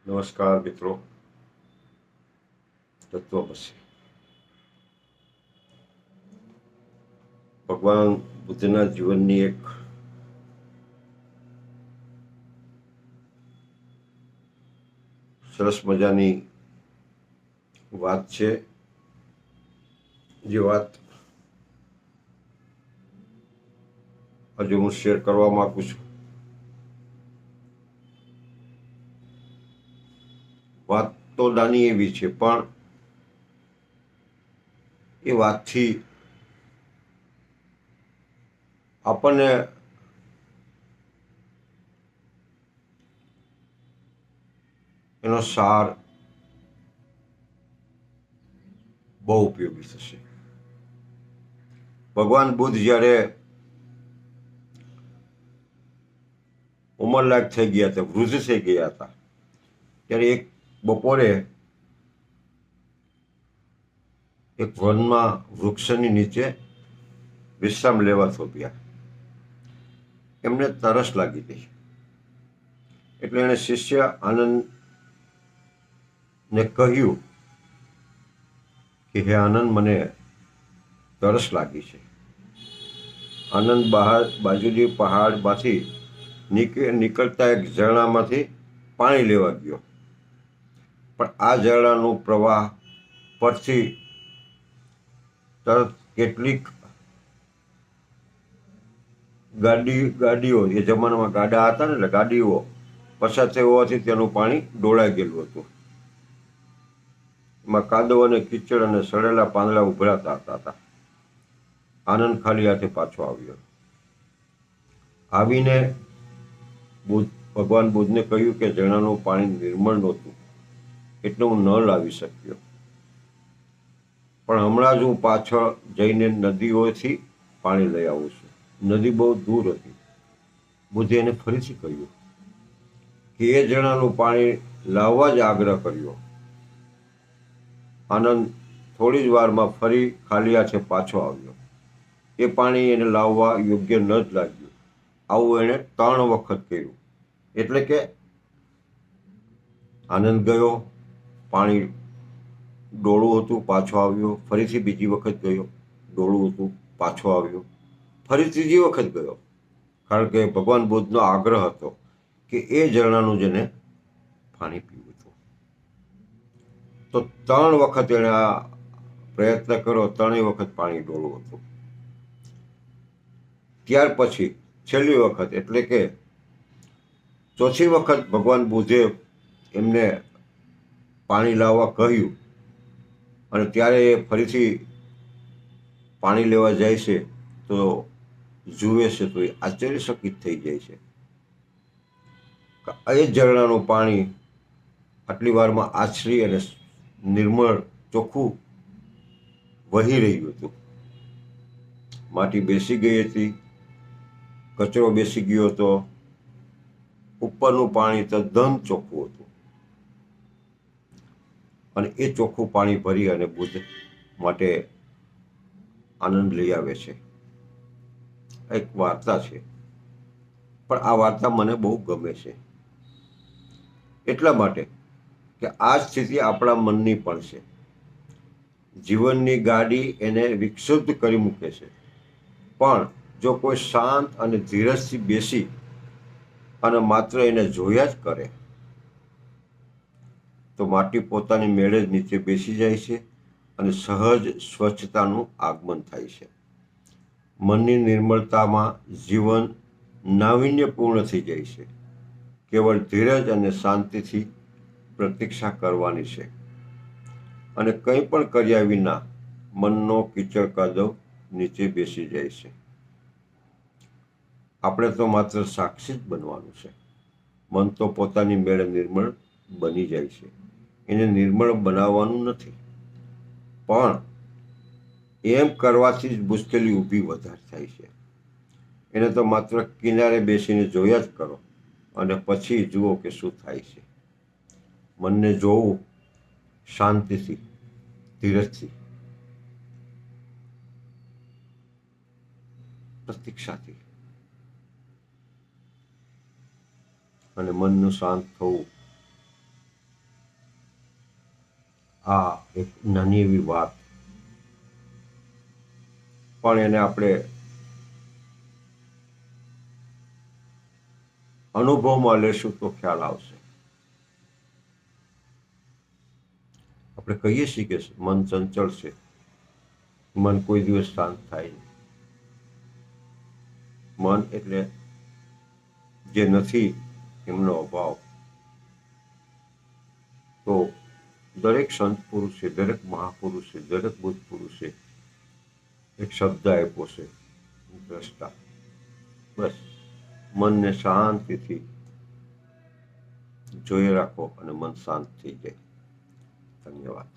નમસ્કાર મિત્રો. તત્વમસી ભગવાન બુદ્ધના જીવનની એક સરસ મજાની વાત છે, જે વાત હજુ હું શેર કરવા માંગુ છું. વાત તો નાની એવી છે, પણ એ વાતથી આપણને એનો સાર બહુ ઉપયોગી થશે. ભગવાન બુદ્ધ જ્યારે ઉંમરલાયક થઈ ગયા હતા, વૃદ્ધ થઈ ગયા હતા, ત્યારે એક બપોરે એક વનમાં વૃક્ષની નીચે વિશ્રામ લેવા થોભ્યા. એમને તરસ લાગી ગઈ, એટલે એણે શિષ્ય આનંદને કહ્યું કે હે આનંદ, મને તરસ લાગી છે. આનંદ બહાર બાજુની પહાડમાંથી નીકળતા એક ઝરણામાંથી પાણી લેવા ગયો, પણ આ ઝરણાનું પ્રવાહ પરથી તરત કેટલીક ગાડીઓ, એ જમાનામાં ગાડા હતા ને, એટલે ગાડીઓ પસાર થઈ હોવાથી તેનું પાણી ડોળાઈ ગયેલું હતું. એમાં કાદવ અને કીચડ અને સડેલા પાંદડા ઉભરાતા હતા. આનંદ ખાલી હાથે પાછો આવ્યો. આવીને ભગવાન બુદ્ધને કહ્યું કે ઝરણાનું પાણી નિર્મળ નહોતું, એટલે હું ન લાવી શક્યો, પણ હમણાં જ હું પાછળ જઈને નદીઓથી પાણી લઈ આવું છું. નદી બહુ દૂર હતી. બુદ્ધે એને ફરીથી કહ્યું કે એ ઝરણાનું પાણી લાવવા જ આગ્રહ કર્યો. આનંદ થોડી જ વારમાં ફરી ખાલી હાથે પાછો આવ્યો. એ પાણી એને લાવવા યોગ્ય ન જ લાગ્યું. આવું એણે 3 વખત કર્યું. એટલે કે આનંદ ગયો, પાણી ડોળું હતું, પાછો આવ્યો, ફરીથી બીજી વખત ગયો, ડોળું હતું, પાછો આવ્યો, ફરી ત્રીજી વખત ગયો, કારણ કે ભગવાન બુદ્ધનો આગ્રહ હતો કે એ ઝરણાનું જેને પાણી પીવું હતું. તો 3 વખત એણે આ પ્રયત્ન કર્યો, 3 વખત પાણી ડોળું હતું. ત્યાર પછી છેલ્લી વખત, એટલે કે ચોથી વખત ભગવાન બુદ્ધે એમને પાણી લાવવા કહ્યું, અને ત્યારે એ ફરીથી પાણી લેવા જાય છે તો જુએ છે તો એ આશ્ચર્યચકિત થઈ જાય છે. એ ઝરણાનું પાણી આટલી વારમાં આછરી અને નિર્મળ, ચોખ્ખું વહી રહ્યું હતું. માટી બેસી ગઈ હતી, કચરો બેસી ગયો હતો, ઉપરનું પાણી તદ્દન ચોખ્ખું હતું. અને એ ચોખ્ખું પાણી ભરી અને બુદ્ધ માટે આનંદ લઈ આવે છે. એક વાર્તા છે, પણ આ વાર્તા મને બહુ ગમે છે, એટલા માટે કે આ સ્થિતિ આપણા મનની પણ છે. જીવનની ગાડી એને વિક્ષુબ્ધ કરી મૂકે છે, પણ જો કોઈ શાંત અને ધીરજથી બેસી અને માત્ર એને જોયા જ કરે તો માટી પોતાની મેળે જ નીચે બેસી જાય છે અને સહજ સ્વચ્છતાનું આગમન થાય છે. મનની નિર્મળતામાં જીવન નાવીન્યપૂર્ણ થઈ જાય છે. કેવળ ધીરજ અને શાંતિથી પ્રતીક્ષા કરવાની છે, અને કંઈ પણ કર્યા વિના મનનો કીચડ કાદવ નીચે બેસી જાય છે. આપણે તો માત્ર સાક્ષી જ બનવાનું છે. મન તો પોતાની મેળે નિર્મળ બની જાય છે. એને નિર્મળ બનાવવાનું નથી, પણ એમ કરવાથી જ મુશ્કેલી ઊભી વધારે થાય છે. એને તો માત્ર કિનારે બેસીને જોયા જ કરો, અને પછી જુઓ કે શું થાય છે. મનને જોવું શાંતિથી, ધીરજથી, પ્રતીક્ષાથી, અને મનનું શાંત થવું આ એક નાની એવી વાત, પણ એને આપણે અનુભવમાં લેશું તો ખ્યાલ આવશે. આપણે કહીએ છીએ કે મન ચંચળ છે, મન કોઈ દિવસ શાંત થાય નહીં. મન એટલે જે નથી એમનો અભાવ. તો દરેક સંત પુરુષે, દરેક મહાપુરુષે, દરેક બુદ્ધ પુરુષે એક શબ્દ આપ્યો છે, દ્રષ્ટા. બસ મનને શાંતિથી જોઈ રાખો અને મન શાંત થઈ જાય. ધન્યવાદ.